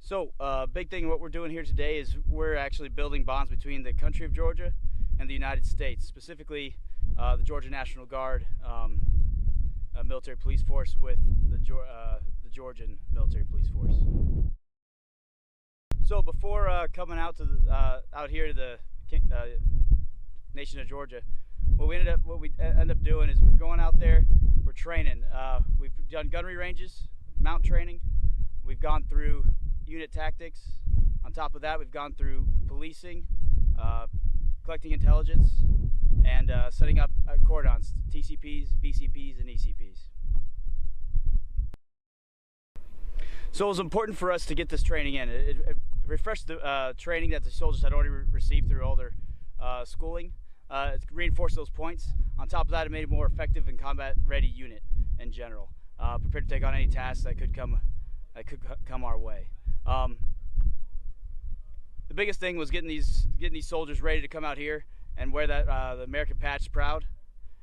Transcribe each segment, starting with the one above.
So, big thing what we're doing here today is we're actually building bonds between the country of Georgia and the United States, specifically the Georgia National Guard military police force with the Georgian military police force. So before coming out to out here to the nation of Georgia, what we end up doing is we're going out there, we're training. We've done gunnery ranges, mount training. We've gone through unit tactics. On top of that, we've gone through policing, collecting intelligence, and setting up cordons, TCPs, VCPs, and ECPs. So it was important for us to get this training in. It refreshed the training that the soldiers had already received through all their schooling. It reinforced those points. On top of that, it made a more effective and combat-ready unit in general, prepared to take on any tasks that could come our way. The biggest thing was getting these soldiers ready to come out here and wear that the American patch proud,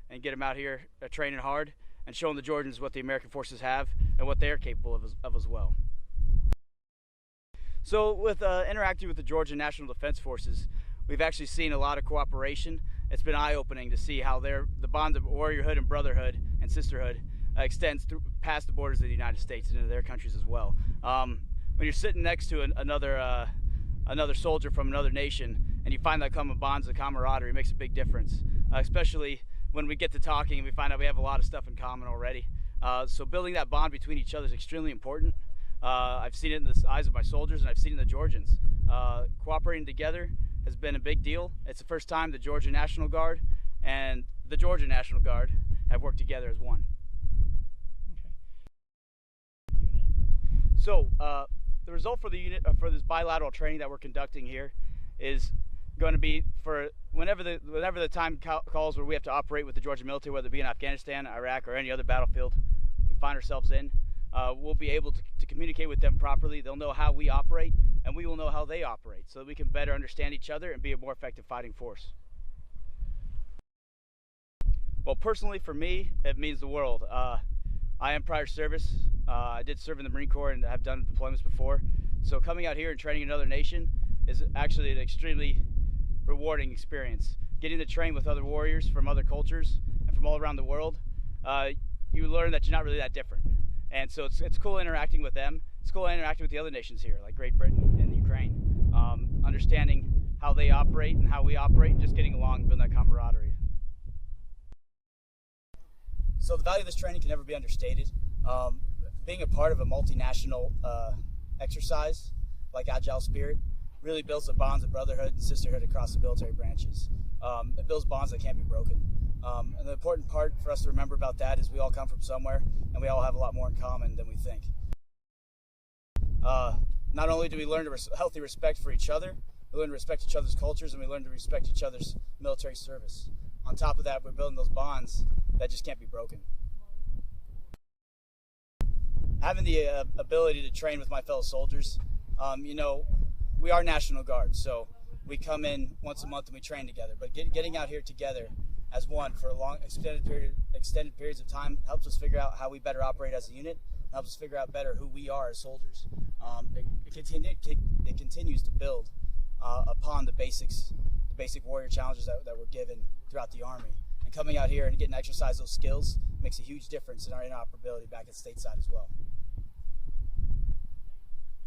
and get them out here training hard and showing the Georgians what the American forces have and what they're capable of as well. So with interacting with the Georgia National Defense Forces, we've actually seen a lot of cooperation. It's been eye-opening to see how the bond of warriorhood and brotherhood and sisterhood extends past the borders of the United States and into their countries as well. When you're sitting next to another soldier from another nation and you find that common bonds of camaraderie, it makes a big difference, especially when we get to talking and we find out we have a lot of stuff in common already. So building that bond between each other is extremely important. I've seen it in the eyes of my soldiers, and I've seen it in the Georgians. Cooperating together has been a big deal. It's the first time the Georgia National Guard and the Georgia National Guard have worked together as one. Okay. So the result for the unit, for this bilateral training that we're conducting here, is going to be for whenever the time calls where we have to operate with the Georgia military, whether it be in Afghanistan, Iraq, or any other battlefield we find ourselves in. We'll be able to communicate with them properly. They'll know how we operate, and we will know how they operate, so that we can better understand each other and be a more effective fighting force. Well, personally for me, it means the world. I am prior service. I did serve in the Marine Corps and have done deployments before. So coming out here and training another nation is actually an extremely rewarding experience. Getting to train with other warriors from other cultures and from all around the world, you learn that you're not really that different. And so it's cool interacting with them. It's cool interacting with the other nations here, like Great Britain and Ukraine. Understanding how they operate and how we operate, and just getting along and building that camaraderie. So the value of this training can never be understated. Being a part of a multinational exercise like Agile Spirit really builds the bonds of brotherhood and sisterhood across the military branches. It builds bonds that can't be broken. And the important part for us to remember about that is we all come from somewhere, and we all have a lot more in common than we think. Not only do we learn to healthy respect for each other, we learn to respect each other's cultures, and we learn to respect each other's military service. On top of that, we're building those bonds that just can't be broken. Having the ability to train with my fellow soldiers, you know, we are National Guard, so we come in once a month and we train together. But getting out here together as one for a long, extended periods of time helps us figure out how we better operate as a unit, helps us figure out better who we are as soldiers. It continues to build upon the basic warrior challenges that we're given throughout the Army. And coming out here and getting to exercise those skills makes a huge difference in our interoperability back at stateside as well.